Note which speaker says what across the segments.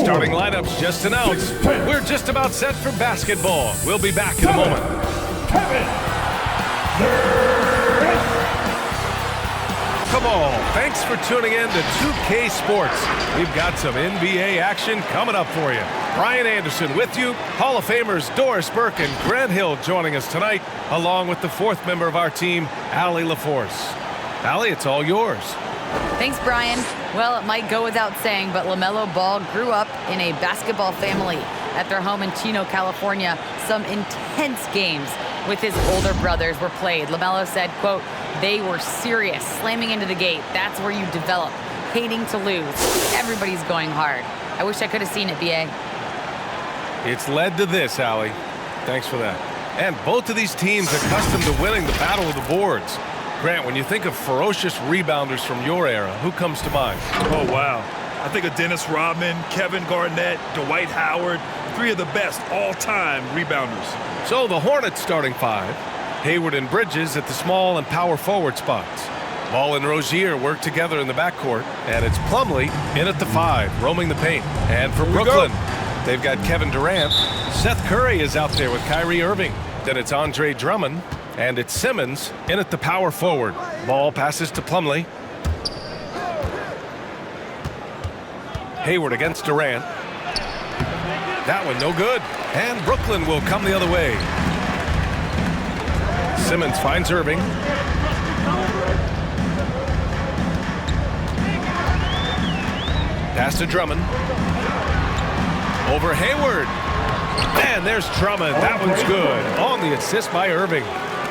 Speaker 1: Starting lineups just announced. We're just about set for basketball. We'll be back in a moment. Come on, thanks for tuning in to 2K Sports. We've got some NBA action coming up for you. Brian Anderson with you, Hall of Famers Doris Burke and Grant Hill joining us tonight, along with the fourth member of our team, Allie LaForce. Allie, it's all yours.
Speaker 2: Thanks, Brian. Well, it might go without saying, but LaMelo Ball grew up in a basketball family at their home in Chino, California. Some intense games with his older brothers were played. LaMelo said, quote, "They were serious, slamming into the gate. That's where you develop, hating to lose. Everybody's going hard." I wish I could have seen it, B.A.
Speaker 1: It's led to this, Allie. Thanks for that. And both of these teams accustomed to winning the battle of the boards. Grant, when you think of ferocious rebounders from your era, who comes to mind?
Speaker 3: Oh, wow. I think of Dennis Rodman, Kevin Garnett, Dwight Howard, three of the best all-time rebounders.
Speaker 1: So the Hornets starting five. Hayward and Bridges at the small and power forward spots. Ball and Rozier work together in the backcourt, and it's Plumlee in at the five, roaming the paint. And for Brooklyn, they've got Kevin Durant. Seth Curry is out there with Kyrie Irving. Then it's Andre Drummond, and it's Simmons in at the power forward. Ball passes to Plumlee. Hayward against Durant. That one no good. And Brooklyn will come the other way. Simmons finds Irving. Pass to Drummond. Over Hayward. And there's Drummond. That one's good. On the assist by Irving.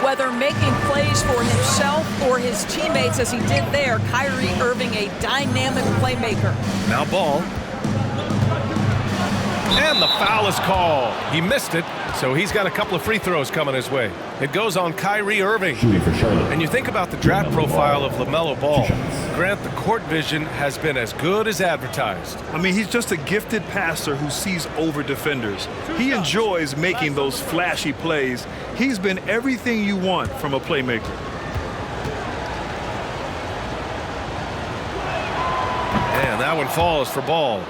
Speaker 4: Whether making plays for himself or his teammates as he did there, Kyrie Irving, a dynamic playmaker.
Speaker 1: Now Ball. And the foul is called. He missed it, so he's got a couple of free throws coming his way. It goes on Kyrie Irving. And you think about the draft profile of LaMelo Ball. Grant, the court vision has been as good as advertised.
Speaker 3: I mean, he's just a gifted passer who sees over defenders. He enjoys making those flashy plays. He's been everything you want from a playmaker.
Speaker 1: And that one falls for Ball.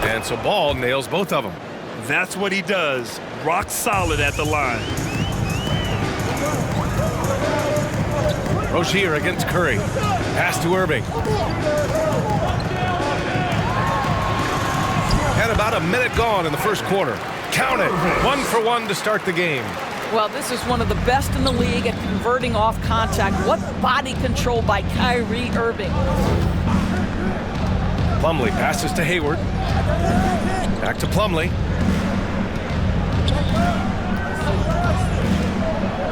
Speaker 1: And so Ball nails both of them.
Speaker 3: That's what he does. Rock solid at the line.
Speaker 1: Rozier against Curry. Pass to Irving. And about a minute gone in the first quarter. Count it. 1 for 1 to start the game.
Speaker 4: Well, this is one of the best in the league at converting off contact. What body control by Kyrie Irving.
Speaker 1: Plumlee passes to Hayward. Back to Plumlee.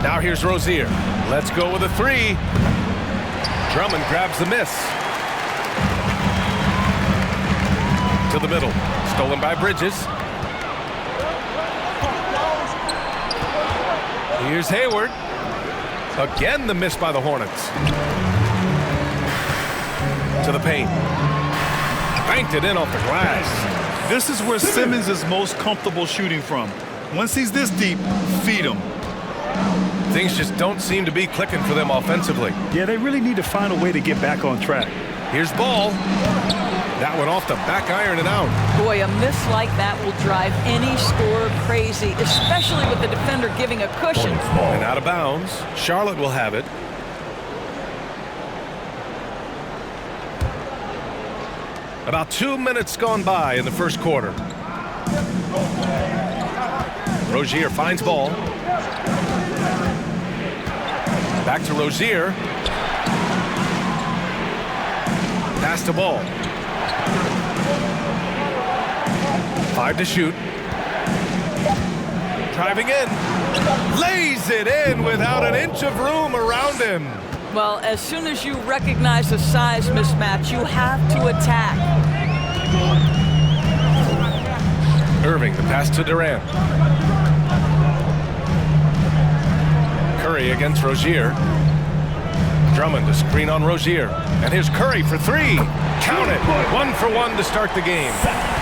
Speaker 1: Now here's Rozier. Let's go with a three. Drummond grabs the miss. To the middle. Stolen by Bridges. Here's Hayward. Again the miss by the Hornets. To the paint. Banked it in off the glass.
Speaker 3: This is where Simmons is most comfortable shooting from. Once he's this deep, feed him.
Speaker 1: Things just don't seem to be clicking for them offensively.
Speaker 3: Yeah, they really need to find a way to get back on track.
Speaker 1: Here's Ball. That one off the back iron and out.
Speaker 4: Boy, a miss like that will drive any scorer crazy, especially with the defender giving a cushion.
Speaker 1: And out of bounds. Charlotte will have it. About 2 minutes gone by in the first quarter. Rozier finds Ball. Back to Rozier. Pass to Ball. 5 to shoot. Driving in. Lays it in without an inch of room around him.
Speaker 4: Well, as soon as you recognize the size mismatch, you have to attack.
Speaker 1: Irving, the pass to Durant. Curry against Rozier. Drummond to screen on Rozier. And here's Curry for three. Count it. 1 for 1 to start the game.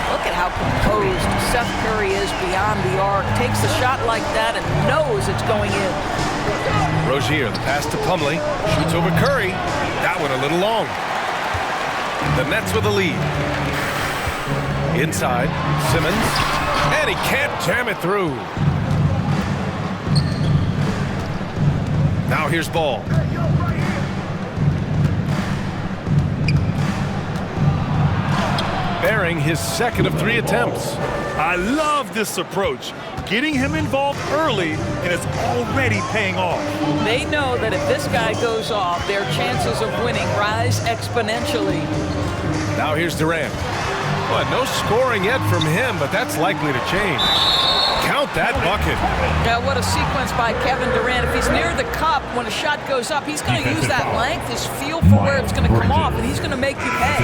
Speaker 4: Look at how composed Seth Curry is beyond the arc. Takes a shot like that and knows it's going in.
Speaker 1: Rozier, the pass to Plumlee. Shoots over Curry. That one a little long. The Nets with a lead. Inside, Simmons. And he can't jam it through. Now here's Ball. Bearing his second of 3 attempts.
Speaker 3: I love this approach. Getting him involved early, and it's already paying off.
Speaker 4: They know that if this guy goes off, their chances of winning rise exponentially.
Speaker 1: Now here's Durant. Well, no scoring yet from him, but that's likely to change. Count that bucket.
Speaker 4: Yeah, what a sequence by Kevin Durant. If he's near the cup when a shot goes up, he's going to use that length, his feel for where it's going to come off, and he's going to make you pay.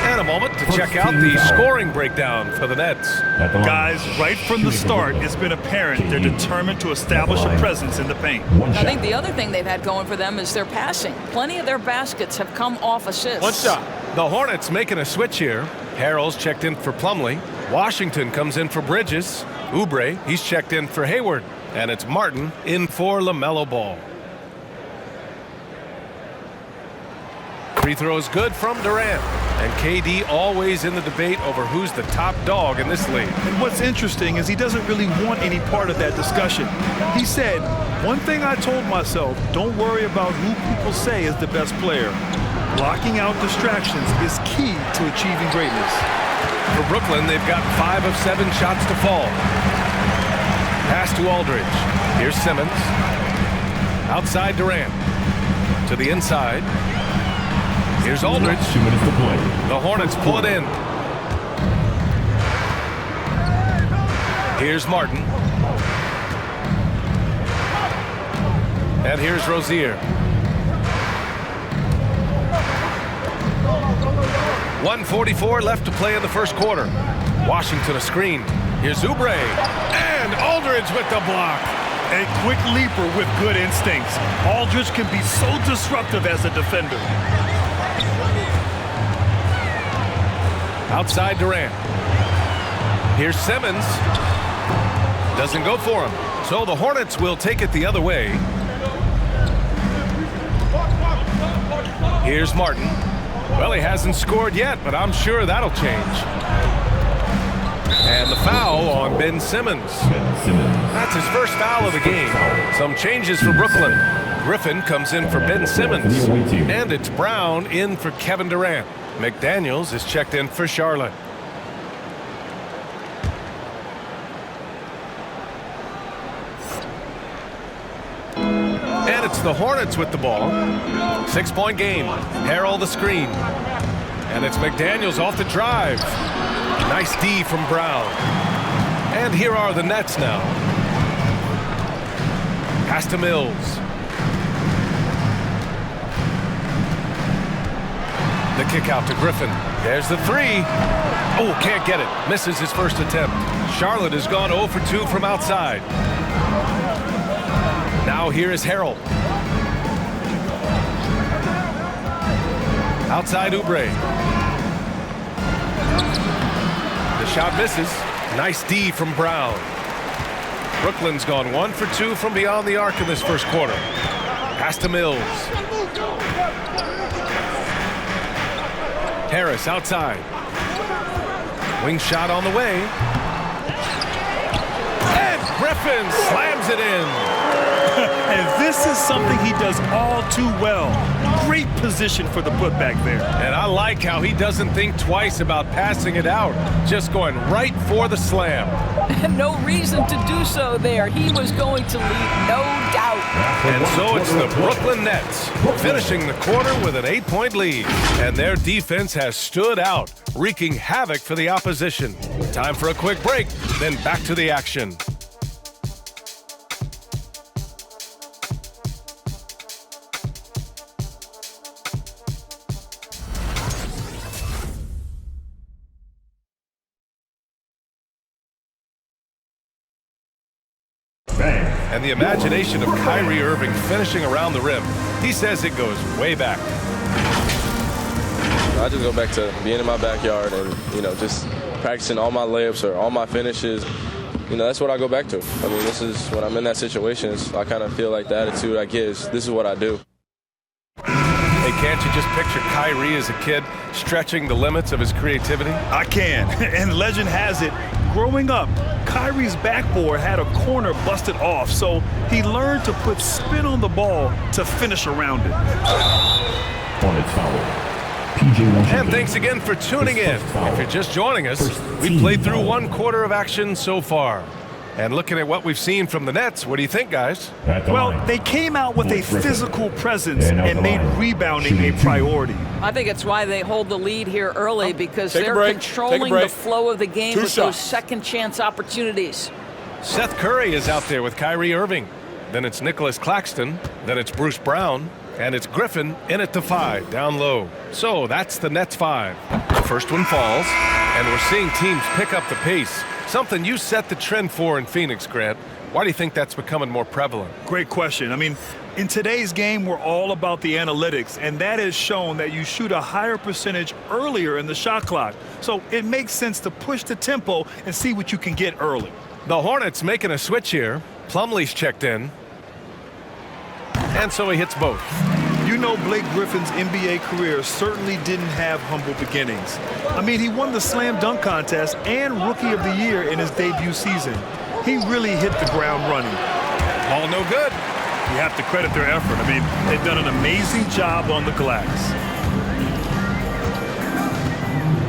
Speaker 1: And a moment to check out the scoring breakdown for the Nets.
Speaker 3: Guys, right from the start, it's been apparent they're determined to establish a presence in the paint.
Speaker 4: I think the other thing they've had going for them is their passing. Plenty of their baskets have come off assists.
Speaker 1: One shot. The Hornets making a switch here. Harrell's checked in for Plumlee. Washington comes in for Bridges. Oubre, he's checked in for Hayward. And it's Martin in for LaMelo Ball. Free throw is good from Durant. And KD always in the debate over who's the top dog in this league.
Speaker 3: And what's interesting is he doesn't really want any part of that discussion. He said, one thing I told myself, don't worry about who people say is the best player. Blocking out distractions is key to achieving greatness.
Speaker 1: For Brooklyn, they've got 5 of 7 shots to fall. Pass to Aldridge. Here's Simmons. Outside Durant. To the inside. Here's Aldridge.
Speaker 5: 2 minutes to play.
Speaker 1: The Hornets pull it in. Here's Martin. And here's Rozier. 1:44 left to play in the first quarter. Washington a screen. Here's Oubre. And Aldridge with the block.
Speaker 3: A quick leaper with good instincts. Aldridge can be so disruptive as a defender.
Speaker 1: Outside Durant. Here's Simmons. Doesn't go for him. So the Hornets will take it the other way. Here's Martin. Well, he hasn't scored yet, but I'm sure that'll change. And the foul on Ben Simmons. That's his first foul of the game. Some changes for Brooklyn. Griffin comes in for Ben Simmons. And it's Brown in for Kevin Durant. McDaniels is checked in for Charlotte. And it's the Hornets with the ball. 6-point game. Harrell the screen. And it's McDaniels off the drive. Nice D from Brown. And here are the Nets now. Pass to Mills. The kick out to Griffin. There's the three. Oh, can't get it. Misses his first attempt. Charlotte has gone 0 for 2 from outside. Now here is Harrell. Outside Oubre. The shot misses. Nice D from Brown. Brooklyn's gone 1 for 2 from beyond the arc in this first quarter. Pass to Mills. Harris outside. Wing shot on the way. And Griffin slams it in.
Speaker 3: And this is something he does all too well. Great position for the putback there.
Speaker 1: And I like how he doesn't think twice about passing it out. Just going right for the slam.
Speaker 4: No reason to do so there. He was going to lead, no doubt.
Speaker 1: And so it's the Brooklyn Nets finishing the quarter with an 8-point lead. And their defense has stood out, wreaking havoc for the opposition. Time for a quick break, then back to the action.
Speaker 5: Bang.
Speaker 1: and the imagination of Kyrie Irving finishing around the rim. He says it goes way back.
Speaker 5: I just go back to being in my backyard and, just practicing all my layups or all my finishes. That's what I go back to. I mean, this is when I'm in that situation, I kind of feel like the attitude I get is this is what I do.
Speaker 1: Hey, can't you just picture Kyrie as a kid stretching the limits of his creativity?
Speaker 3: I can. And legend has it, growing up, Kyrie's backboard had a corner busted off, so he learned to put spin on the ball to finish around it.
Speaker 6: Hornets foul.
Speaker 1: And thanks again for tuning in. If you're just joining us, we've played through one quarter of action so far. And looking at what we've seen from the Nets, what do you think, guys?
Speaker 3: Well, they came out with a physical presence and made rebounding a priority.
Speaker 4: I think it's why they hold the lead here early, because they're controlling the flow of the game with those second chance opportunities.
Speaker 1: Seth Curry is out there with Kyrie Irving. Then it's Nicholas Claxton. Then it's Bruce Brown. And it's Griffin in at the 5, down low. So that's the Nets 5. The first one falls, and we're seeing teams pick up the pace. Something you set the trend for in Phoenix, Grant. Why do you think that's becoming more prevalent?
Speaker 3: Great question. I mean, in today's game, we're all about the analytics, and that has shown that you shoot a higher percentage earlier in the shot clock. So it makes sense to push the tempo and see what you can get early.
Speaker 1: The Hornets making a switch here. Plumlee's checked in. And so he hits both.
Speaker 3: You know, Blake Griffin's NBA career certainly didn't have humble beginnings. I mean, he won the slam dunk contest and Rookie of the Year in his debut season. He really hit the ground running.
Speaker 1: Ball no good.
Speaker 3: You have to credit their effort. I mean, they've done an amazing job on the glass.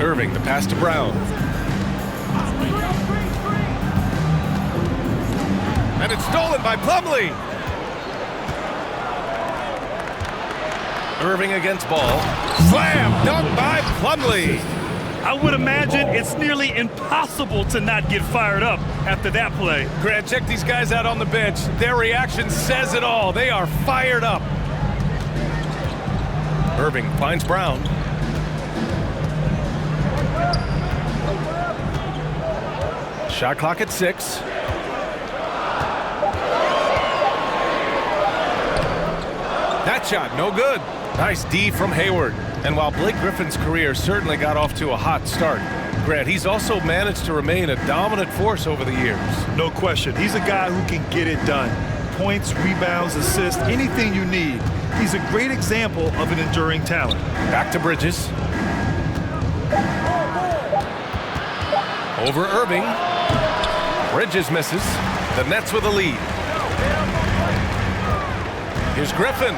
Speaker 1: Irving, the pass to Brown. And it's stolen by Plumlee. Irving against ball. Slam dunk by Plumlee.
Speaker 3: I would imagine it's nearly impossible to not get fired up after that play.
Speaker 1: Grant, check these guys out on the bench. Their reaction says it all. They are fired up. Irving finds Brown. Shot clock at 6. That shot, no good. Nice D from Hayward. And while Blake Griffin's career certainly got off to a hot start, Grant, he's also managed to remain a dominant force over the years.
Speaker 3: No question. He's a guy who can get it done. Points, rebounds, assists, anything you need. He's a great example of an enduring talent.
Speaker 1: Back to Bridges. Over Irving. Bridges misses. The Nets with a lead. Here's Griffin.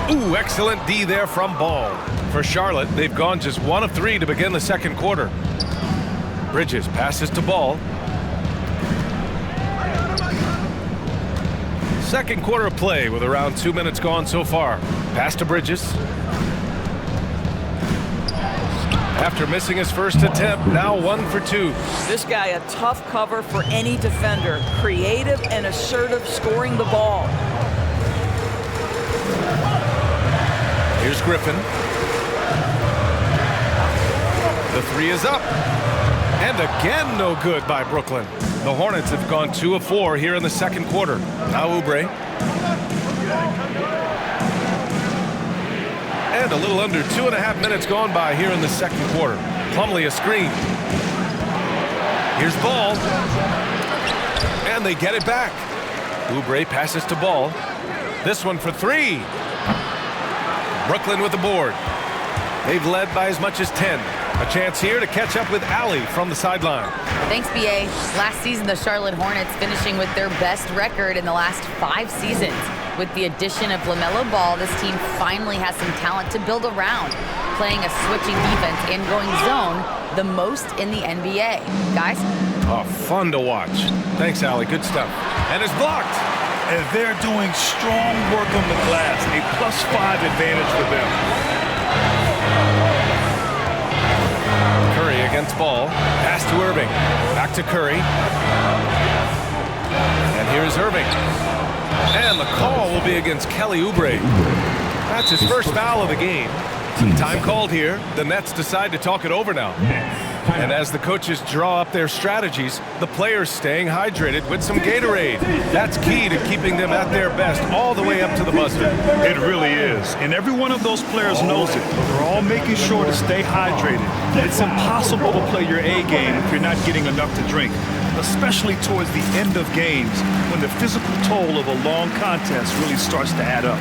Speaker 1: Ooh, excellent D there from Ball. For Charlotte, they've gone just 1 of 3 to begin the second quarter. Bridges passes to Ball. Second quarter of play with around 2 minutes gone so far. Pass to Bridges. After missing his first attempt, now 1 for 2.
Speaker 4: This guy, a tough cover for any defender. Creative and assertive scoring the ball.
Speaker 1: Here's Griffin. The 3 is up. And again, no good by Brooklyn. The Hornets have gone 2 of 4 here in the second quarter. Now Oubre. And a little under 2.5 minutes gone by here in the second quarter. Plumlee a screen. Here's Ball. And they get it back. Oubre passes to Ball. This one for 3. Brooklyn with the board. They've led by as much as 10. A chance here to catch up with Allie from the sideline.
Speaker 2: Thanks, B.A. Last season, the Charlotte Hornets finishing with their best record in the last 5 seasons. With the addition of LaMelo Ball, this team finally has some talent to build around, playing a switching defense and going zone the most in the NBA. Guys?
Speaker 1: Oh, fun to watch. Thanks, Allie. Good stuff. And it's blocked.
Speaker 3: And they're doing strong work on the glass, a +5 advantage for them.
Speaker 1: Curry against Ball. Pass to Irving. Back to Curry. And here's Irving. And the call will be against Kelly Oubre. That's his first foul of the game. Time called here. The Nets decide to talk it over now. And as the coaches draw up their strategies, the players staying hydrated with some Gatorade. That's key to keeping them at their best all the way up to the buzzer.
Speaker 3: It really is. And every one of those players knows it. They're all making sure to stay hydrated. It's impossible to play your A game if you're not getting enough to drink, especially towards the end of games when the physical toll of a long contest really starts to add up.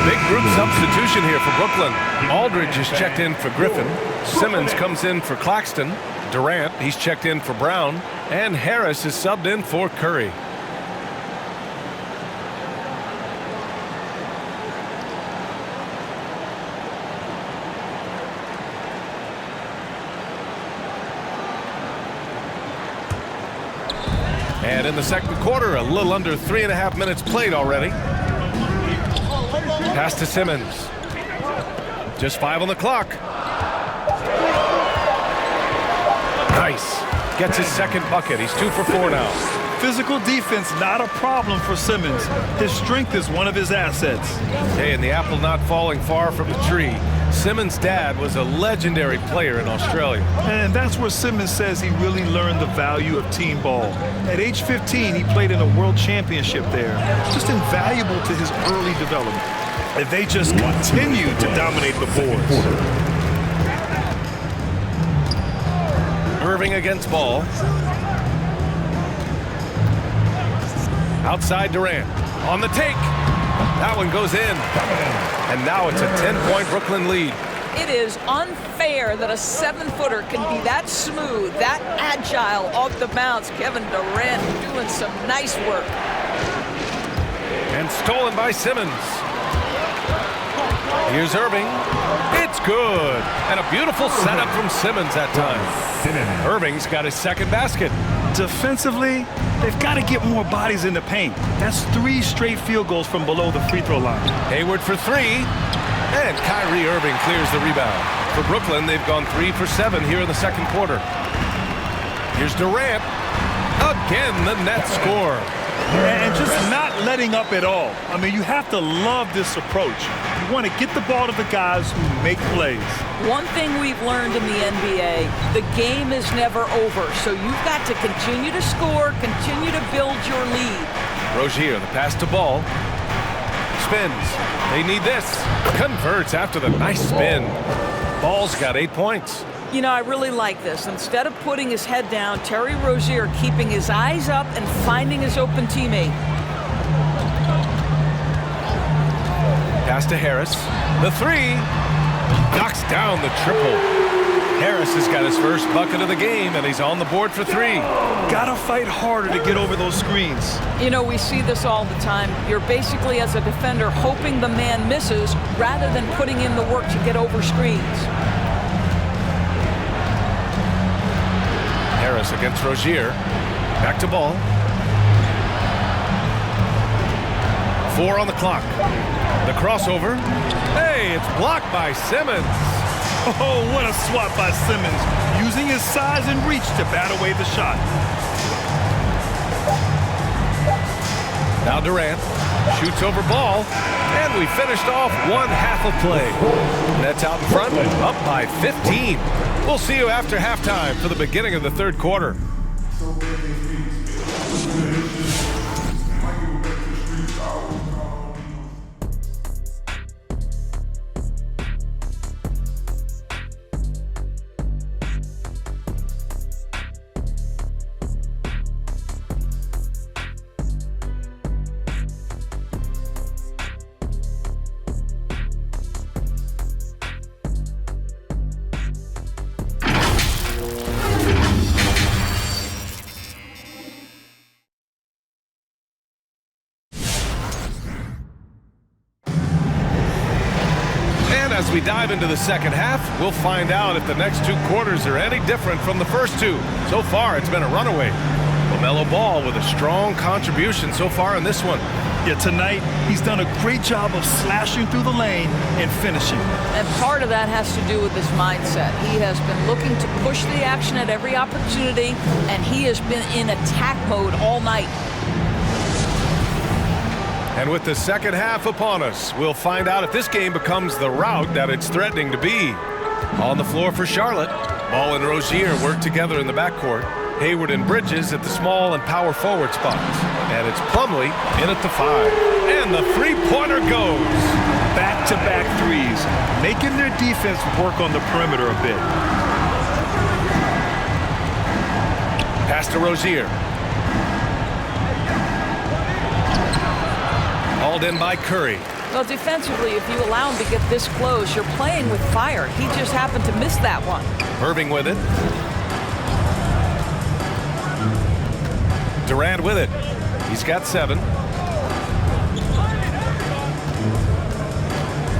Speaker 1: Big group substitution here for Brooklyn. Aldridge is checked in for Griffin. Simmons comes in for Claxton. Durant, he's checked in for Brown. And Harris is subbed in for Curry. And in the second quarter, a little under 3.5 minutes played already. Pass to Simmons. Just 5 on the clock. Nice. Gets his second bucket. He's 2 for 4 now.
Speaker 3: Physical defense, not a problem for Simmons. His strength is one of his assets.
Speaker 1: Hey, and the apple not falling far from the tree. Simmons' dad was a legendary player in Australia.
Speaker 3: And that's where Simmons says he really learned the value of team ball. At age 15, he played in a world championship there. Just invaluable to his early development. And they just continue to dominate the boards.
Speaker 1: Irving against Ball. Outside Durant. On the take. That one goes in. And now it's a 10-point Brooklyn lead.
Speaker 4: It is unfair that a 7-footer can be that smooth, that agile off the bounce. Kevin Durant doing some nice work.
Speaker 1: And stolen by Simmons. Here's Irving. It's good. And a beautiful setup from Simmons that time. Irving's got his second basket.
Speaker 3: Defensively, they've got to get more bodies in the paint. That's 3 straight field goals from below the free throw line.
Speaker 1: Hayward for 3. And Kyrie Irving clears the rebound. For Brooklyn, they've gone 3 for 7 here in the second quarter. Here's Durant. Again, the Nets score.
Speaker 3: And just not letting up at all. I mean, you have to love this approach. You want to get the ball to the guys who make plays.
Speaker 4: One thing we've learned in the NBA, the game is never over. So you've got to continue to score, continue to build your lead.
Speaker 1: Rozier, the pass to Ball. Spins. They need this. Converts after the nice spin. Ball's got 8 points.
Speaker 4: You know, I really like this. Instead of putting his head down, Terry Rozier keeping his eyes up and finding his open teammate.
Speaker 1: Pass to Harris. The 3. Knocks down the triple. Harris has got his first bucket of the game, and he's on the board for 3.
Speaker 3: Gotta fight harder to get over those screens.
Speaker 4: You know, we see this all the time. You're basically, as a defender, hoping the man misses rather than putting in the work to get over screens.
Speaker 1: Harris against Rozier. Back to Ball. 4 on the clock. The crossover. Hey, it's blocked by Simmons.
Speaker 3: Oh, what a swat by Simmons, using his size and reach to bat away the shot.
Speaker 1: Now Durant shoots over Ball, and we finished off 1/2 of play. Nets out in front, up by 15. We'll see you after halftime for the beginning of the third quarter. As we dive into the second half, we'll find out if the next 2 quarters are any different from the first 2. So far, it's been a runaway. LaMelo Ball with a strong contribution so far in this one.
Speaker 3: Yeah, tonight he's done a great job of slashing through the lane and finishing.
Speaker 4: And part of that has to do with his mindset. He has been looking to push the action at every opportunity, and he has been in attack mode all night.
Speaker 1: And with the second half upon us, we'll find out if this game becomes the rout that it's threatening to be. On the floor for Charlotte, Ball and Rozier work together in the backcourt. Hayward and Bridges at the small and power forward spots. And it's Plumlee in at the 5. And the three-pointer goes.
Speaker 3: Back-to-back threes, making their defense work on the perimeter a bit.
Speaker 1: Pass to Rozier. Hauled in by Curry.
Speaker 4: Well, defensively, if you allow him to get this close, you're playing with fire. He just happened to miss that one.
Speaker 1: Irving with it. Durant with it. He's got 7.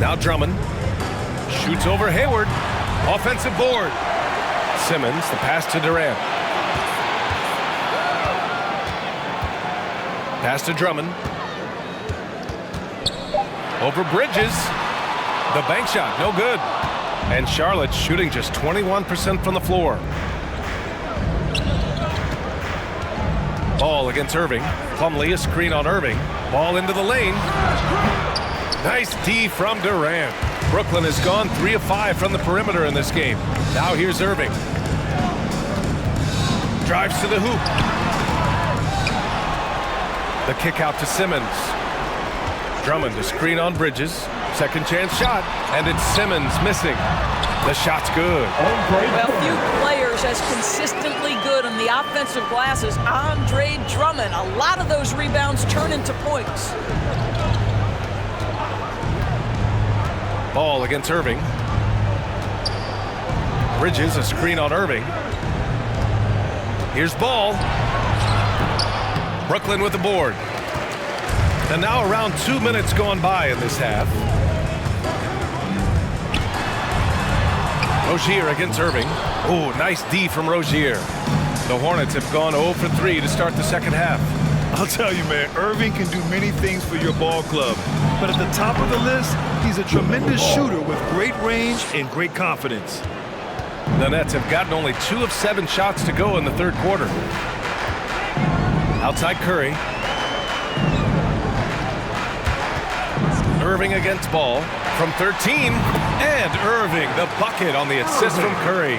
Speaker 1: Now Drummond. Shoots over Hayward. Offensive board. Simmons, the pass to Durant. Pass to Drummond. Over Bridges. The bank shot, no good. And Charlotte shooting just 21% from the floor. Ball against Irving. Plumlee, a screen on Irving. Ball into the lane. Nice D from Durant. Brooklyn has gone 3 of 5 from the perimeter in this game. Now here's Irving. Drives to the hoop. The kick out to Simmons. Drummond, a screen on Bridges. Second chance shot, and it's Simmons missing. The shot's good.
Speaker 4: Well, few players as consistently good on the offensive glass as Andre Drummond. A lot of those rebounds turn into points.
Speaker 1: Ball against Irving. Bridges, a screen on Irving. Here's Ball. Brooklyn with the board. And now around 2 minutes gone by in this half. Rozier against Irving. Oh, nice D from Rozier. The Hornets have gone 0 for 3 to start the second half.
Speaker 3: I'll tell you, man, Irving can do many things for your ball club. But at the top of the list, he's a tremendous shooter with great range and great confidence.
Speaker 1: The Nets have gotten only 2 of 7 shots to go in the third quarter. Outside Curry. Irving against Ball from 13. And Irving, the bucket on the assist from Curry.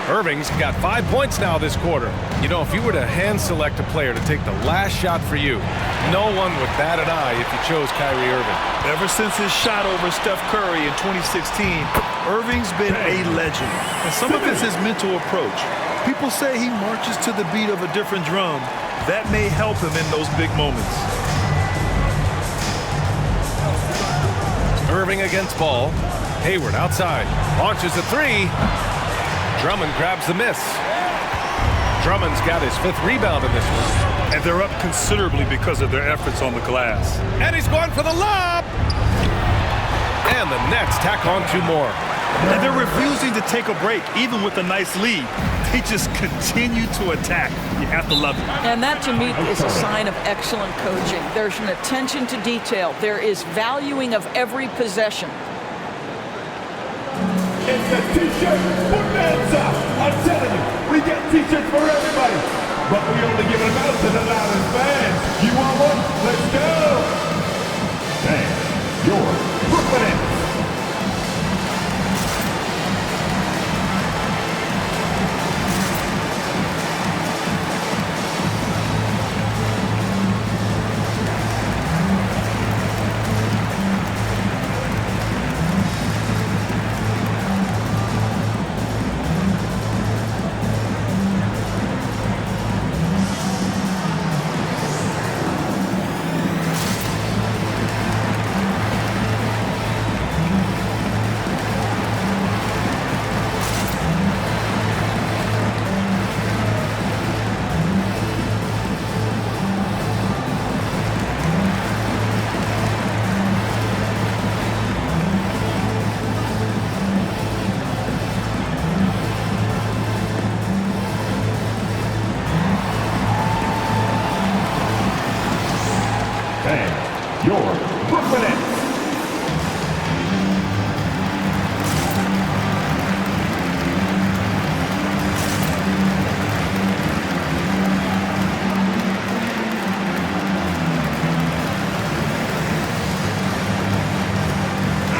Speaker 1: Irving's got 5 points now this quarter. You know, if you were to hand select a player to take the last shot for you, no one would bat an eye if you chose Kyrie Irving.
Speaker 3: Ever since his shot over Steph Curry in 2016, Irving's been a legend. And some of it's his mental approach. People say he marches to the beat of a different drum. That may help him in those big moments.
Speaker 1: Irving against Ball. Hayward outside. Launches a 3. Drummond grabs the miss. Drummond's got his 5th rebound in this one.
Speaker 3: And they're up considerably because of their efforts on the glass.
Speaker 1: And he's going for the lob. And the Nets tack on 2 more.
Speaker 3: And they're refusing to take a break, even with a nice lead. They just continue to attack. You have to love it.
Speaker 4: And that, to me, is a sign of excellent coaching. There's an attention to detail. There is valuing of every possession.
Speaker 7: It's the T-shirt bonanza. I'm telling you, we get T-shirts for everybody. But we only give them out to the loudest fans. You want one? Let's go. And your Brooklyn Nets. And your Brooklyn Nets.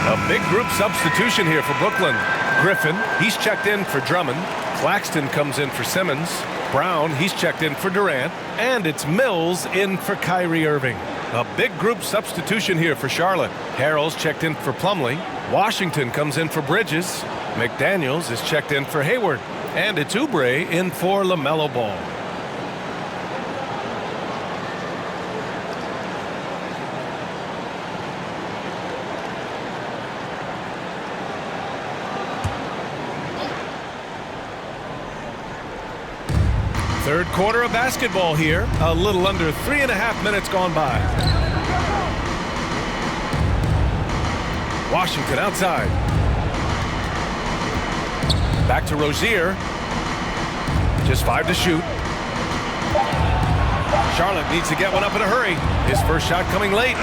Speaker 1: A big group substitution here for Brooklyn. Griffin, he's checked in for Drummond. Claxton comes in for Simmons. Brown, he's checked in for Durant. And it's Mills in for Kyrie Irving. A big group substitution here for Charlotte. Harrell's checked in for Plumlee. Washington comes in for Bridges. McDaniels is checked in for Hayward. And it's Oubre in for LaMelo Ball. Third quarter of basketball here. A little under 3.5 minutes gone by. Washington outside. Back to Rozier. Just 5 to shoot. Charlotte needs to get one up in a hurry. His first shot coming late.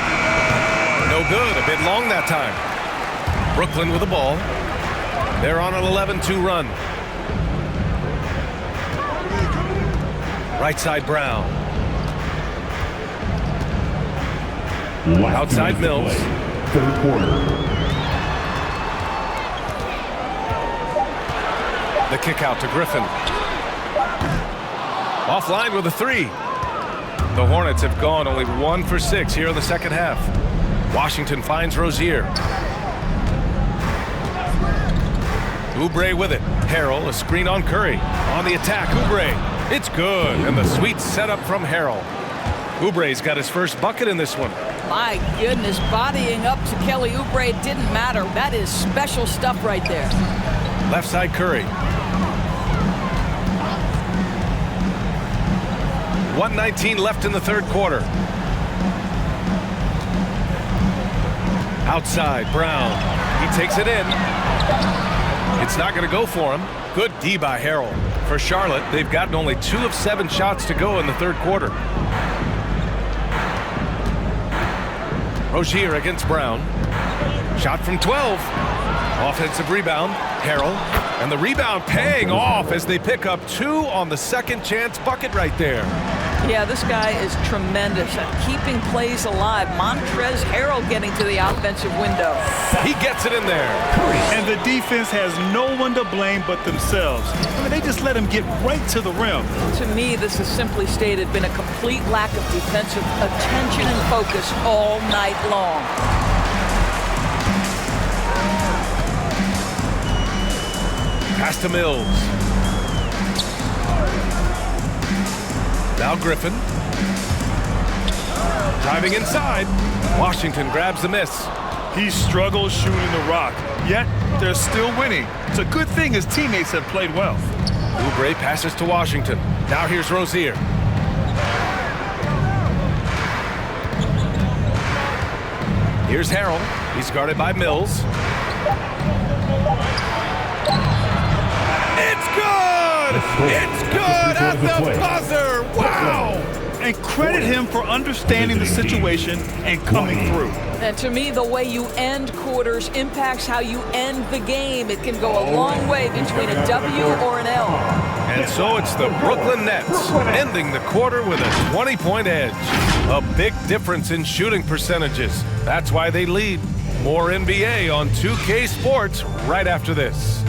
Speaker 1: No good. A bit long that time. Brooklyn with the ball. They're on an 11-2 run. Right side Brown. Outside Mills.
Speaker 7: Third quarter.
Speaker 1: The kick out to Griffin. Offline with a 3. The Hornets have gone only 1 for 6 here in the second half. Washington finds Rozier. Oubre with it. Harrell, a screen on Curry. On the attack, Oubre. It's good, and the sweet setup from Harrell. Oubre's got his first bucket in this one.
Speaker 4: My goodness, bodying up to Kelly Oubre didn't matter. That is special stuff right there.
Speaker 1: Left side Curry. 1:19 left in the third quarter. Outside Brown. He takes it in. It's not going to go for him. Good D by Harrell. For Charlotte, they've gotten only 2 of 7 shots to go in the third quarter. Rozier against Brown. Shot from 12. Offensive rebound. Harrell. And the rebound paying off as they pick up 2 on the second chance bucket right there.
Speaker 4: Yeah, this guy is tremendous at keeping plays alive. Montrezl Harrell getting to the offensive window.
Speaker 1: He gets it in there.
Speaker 3: And the defense has no one to blame but themselves. I mean, they just let him get right to the rim.
Speaker 4: To me, this has simply stated been a complete lack of defensive attention and focus all night long.
Speaker 1: Pass to Mills. Now Griffin. Driving inside. Washington grabs the miss.
Speaker 3: He struggles shooting the rock, yet they're still winning. It's a good thing his teammates have played well.
Speaker 1: Oubre passes to Washington. Now here's Rozier. Here's Harrell. He's guarded by Mills. It's good! It's good at the buzzer! Wow!
Speaker 3: And credit him for understanding the situation and coming through.
Speaker 4: And to me, the way you end quarters impacts how you end the game. It can go a long way between a W or an L.
Speaker 1: And so it's the Brooklyn Nets ending the quarter with a 20-point edge. A big difference in shooting percentages. That's why they lead. More NBA on 2K Sports right after this.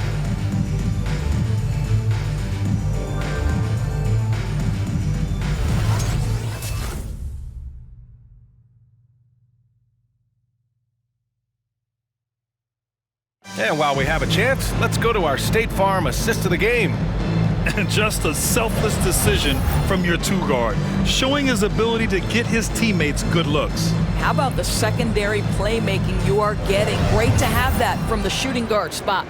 Speaker 1: And while we have a chance, let's go to our State Farm assist of the game.
Speaker 3: And just a selfless decision from your 2-guard, showing his ability to get his teammates good looks.
Speaker 4: How about the secondary playmaking you are getting? Great to have that from the shooting guard spot.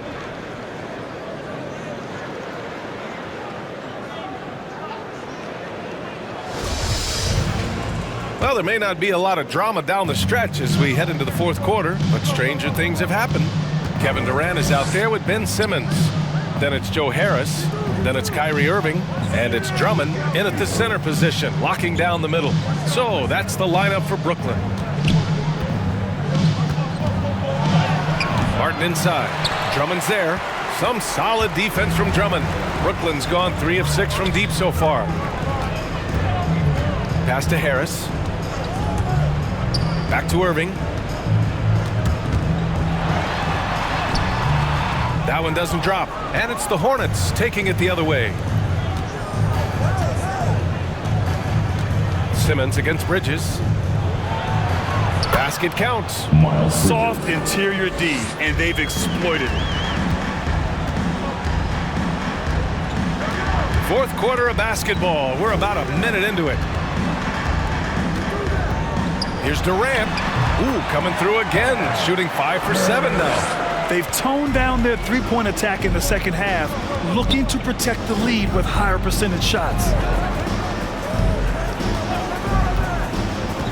Speaker 1: Well, there may not be a lot of drama down the stretch as we head into the fourth quarter, but stranger things have happened. Kevin Durant is out there with Ben Simmons. Then it's Joe Harris. Then it's Kyrie Irving, and it's Drummond in at the center position, locking down the middle. So that's the lineup for Brooklyn. Martin inside. Drummond's there. Some solid defense from Drummond. Brooklyn's gone 3 of 6 from deep so far. Pass to Harris. Back to Irving. That one doesn't drop, and it's the Hornets taking it the other way. Simmons against Bridges. Basket counts.
Speaker 3: Soft interior D, and they've exploited it.
Speaker 1: Fourth quarter of basketball. We're about a minute into it. Here's Durant. Ooh, coming through again, shooting 5 for 7 now.
Speaker 3: They've toned down their three-point attack in the second half, looking to protect the lead with higher percentage shots.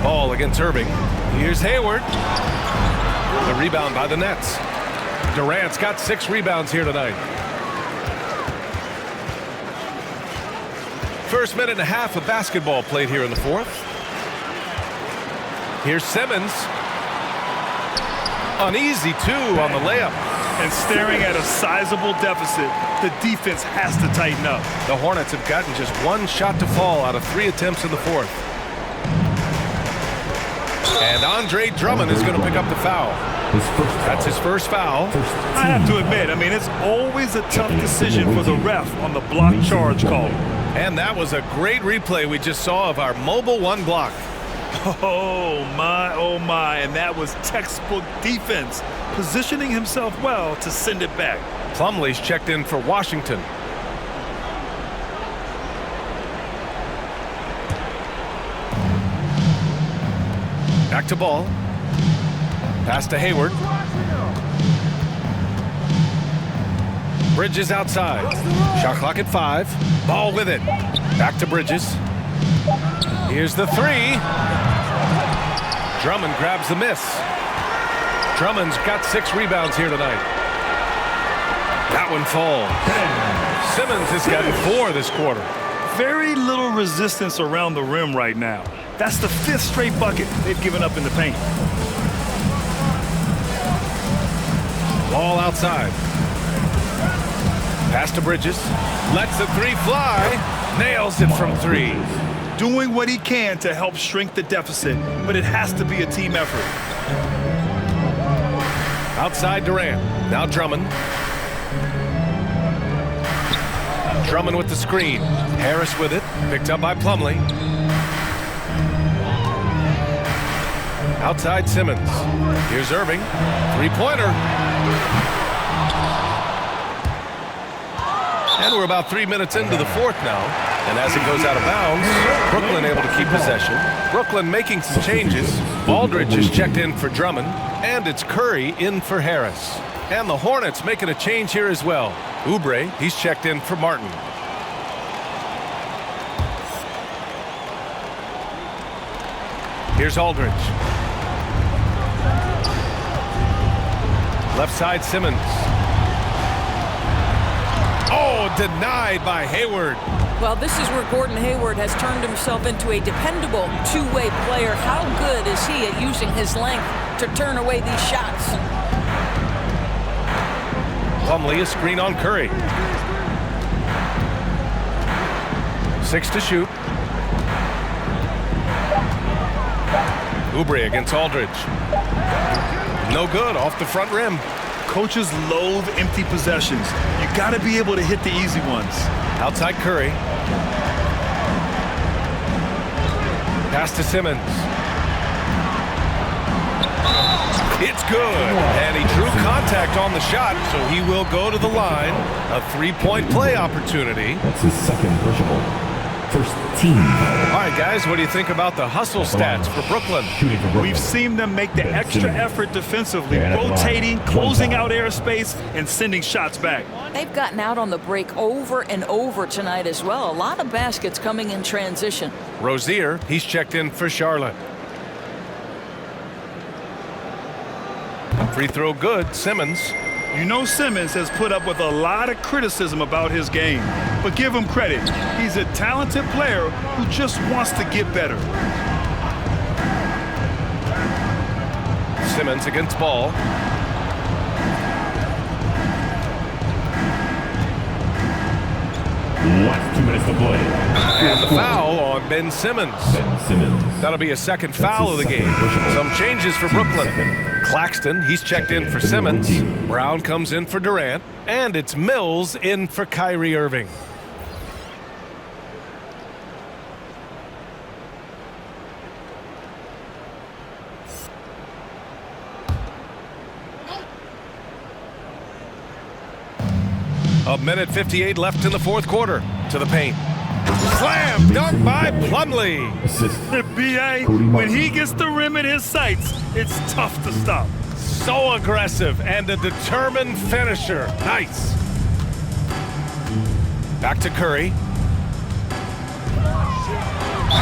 Speaker 1: Ball against Irving. Here's Hayward. The rebound by the Nets. Durant's got 6 rebounds here tonight. First minute and a half of basketball played here in the fourth. Here's Simmons. An easy 2 on the layup.
Speaker 3: And staring at a sizable deficit, the defense has to tighten up.
Speaker 1: The Hornets have gotten just 1 shot to fall out of 3 attempts in the fourth. And Andre Drummond is going to pick up the foul. That's his first foul.
Speaker 3: I have to admit, it's always a tough decision for the ref on the block charge call.
Speaker 1: And that was a great replay we just saw of our mobile 1 block.
Speaker 3: Oh my, and that was textbook defense, positioning himself well to send it back.
Speaker 1: Plumlee's checked in for Washington. Back to Ball. Pass to Hayward. Bridges outside. Shot clock at 5. Ball with it. Back to Bridges. Here's the 3. Drummond grabs the miss. Drummond's got 6 rebounds here tonight. That one falls. Simmons has gotten 4 this quarter.
Speaker 3: Very little resistance around the rim right now. That's the 5th straight bucket they've given up in the paint.
Speaker 1: Ball outside. Pass to Bridges. Lets the 3 fly. Nails it from 3.
Speaker 3: Doing what he can to help shrink the deficit, but it has to be a team effort.
Speaker 1: Outside Durant. Now Drummond. Drummond with the screen. Harris with it. Picked up by Plumlee. Outside Simmons. Here's Irving. 3-pointer. And we're about 3 minutes into the fourth now. And as it goes out of bounds, Brooklyn able to keep possession. Brooklyn making some changes. Aldridge is checked in for Drummond. And it's Curry in for Harris. And the Hornets making a change here as well. Oubre, he's checked in for Martin. Here's Aldridge. Left side Simmons. Oh, denied by Hayward.
Speaker 4: Well, this is where Gordon Hayward has turned himself into a dependable two-way player. How good is he at using his length to turn away these shots?
Speaker 1: Plumlee, a screen on Curry. 6 to shoot. Oubre against Aldridge. No good, off the front rim.
Speaker 3: Coaches loathe empty possessions. You got to be able to hit the easy ones.
Speaker 1: Outside Curry. Pass to Simmons. It's good. And he drew contact on the shot, so he will go to the line. A 3-point play opportunity.
Speaker 6: That's his second personal. First team.
Speaker 1: All right, guys, what do you think about the hustle stats for Brooklyn?
Speaker 3: We've seen them make the extra effort defensively, rotating, closing out airspace, and sending shots back.
Speaker 4: They've gotten out on the break over and over tonight as well. A lot of baskets coming in transition.
Speaker 1: Rozier, he's checked in for Charlotte. Free throw good. Simmons.
Speaker 3: You know Simmons has put up with a lot of criticism about his game, but give him credit. He's a talented player who just wants to get better.
Speaker 1: Simmons against Ball.
Speaker 6: Last 2 minutes to play.
Speaker 1: And the foul on Ben Simmons.
Speaker 6: Ben Simmons.
Speaker 1: That'll be a second foul of the game. Some changes for Brooklyn. Claxton, he's checked in for Simmons. Brown comes in for Durant. And it's Mills in for Kyrie Irving. A minute 58 left in the fourth quarter. To the paint. Slam dunk by Plumlee.
Speaker 6: Assist.
Speaker 3: B.A., when he gets the rim in his sights, it's tough to stop.
Speaker 1: So aggressive and a determined finisher. Nice. Back to Curry.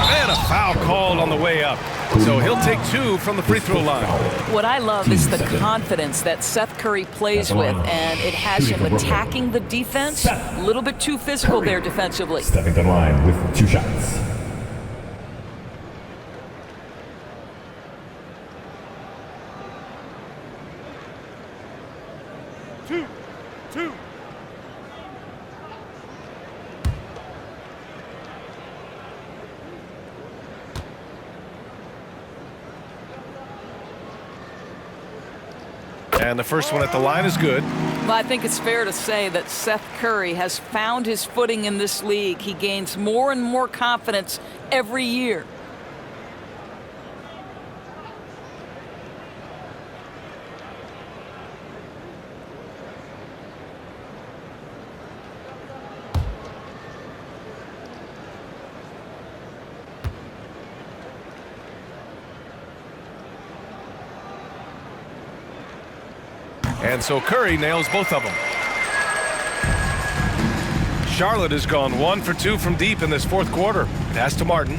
Speaker 1: And a foul called on the way up. So he'll take 2 from the free throw line.
Speaker 4: What I love is the confidence that Seth Curry plays with, and it has him attacking the defense. A little bit too physical there defensively.
Speaker 6: Stepping to the line with 2 shots.
Speaker 3: Two.
Speaker 1: And the first one at the line is good.
Speaker 4: Well, I think it's fair to say that Seth Curry has found his footing in this league. He gains more and more confidence every year.
Speaker 1: And so Curry nails both of them. Charlotte has gone 1 for 2 from deep in this fourth quarter. It has to Martin.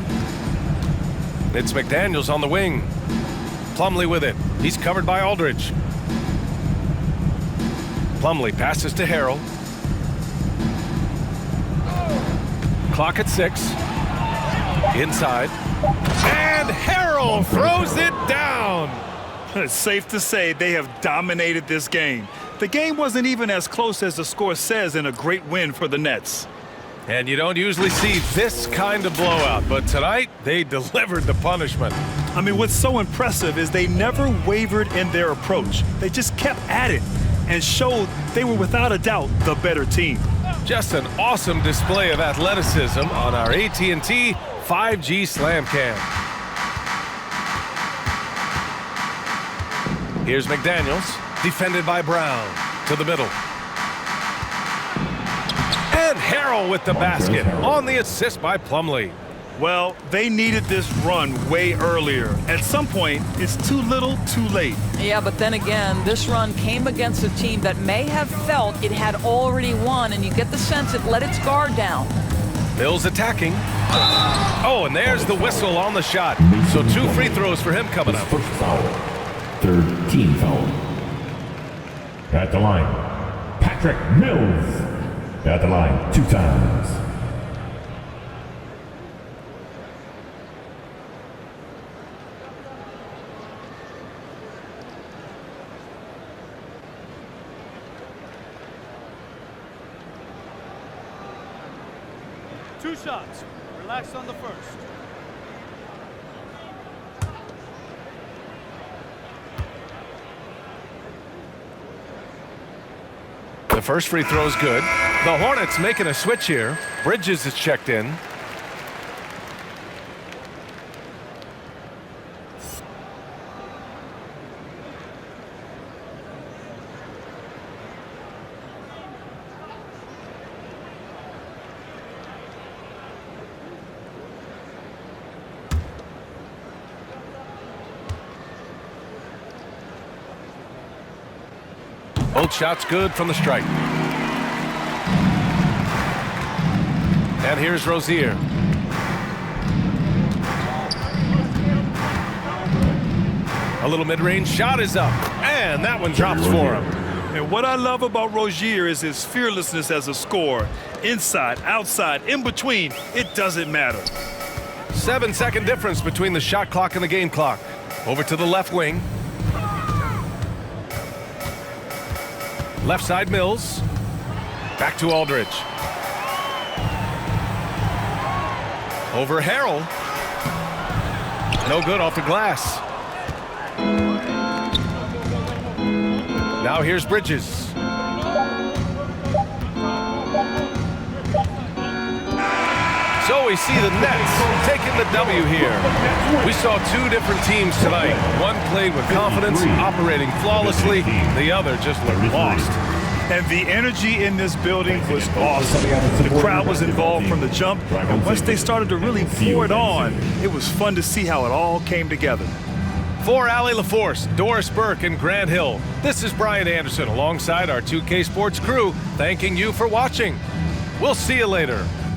Speaker 1: It's McDaniels on the wing. Plumlee with it. He's covered by Aldridge. Plumlee passes to Harrell. Clock at 6. Inside. And Harrell throws it down.
Speaker 3: It's safe to say they have dominated this game. The game wasn't even as close as the score says in a great win for the Nets.
Speaker 1: And you don't usually see this kind of blowout, but tonight they delivered the punishment.
Speaker 3: I mean, what's so impressive is they never wavered in their approach. They just kept at it and showed they were without a doubt the better team.
Speaker 1: Just an awesome display of athleticism on our AT&T 5G Slam Cam. Here's McDaniels, defended by Brown, to the middle. And Harrell with the basket on the assist by Plumlee.
Speaker 3: Well, they needed this run way earlier. At some point, it's too little, too late.
Speaker 4: Yeah, but then again, this run came against a team that may have felt it had already won, and you get the sense it let its guard down.
Speaker 1: Mills attacking. Oh, and there's the whistle on the shot. So 2 free throws for him coming up.
Speaker 6: First foul. Third team foul. At the line, Patrick Mills. At the line 2 times.
Speaker 3: Two shots. Relax on the first.
Speaker 1: The first free throw is good. The Hornets making a switch here. Bridges is checked in. Both shots good from the stripe. And here's Rozier. A little mid-range shot is up. And that one drops for him.
Speaker 3: And what I love about Rozier is his fearlessness as a scorer. Inside, outside, in between, it doesn't matter.
Speaker 1: 7-second difference between the shot clock and the game clock. Over to the left wing. Left side, Mills. Back to Aldridge. Over Harrell. No good off the glass. Now here's Bridges. So we see the Nets taking the W here. We saw two different teams tonight. One played with confidence, operating flawlessly. The other just looked lost.
Speaker 3: And the energy in this building was awesome. The crowd was involved from the jump, and once they started to really pour it on, it was fun to see how it all came together.
Speaker 1: For Allie LaForce, Doris Burke, and Grant Hill, this is Brian Anderson alongside our 2K Sports crew, thanking you for watching. We'll see you later.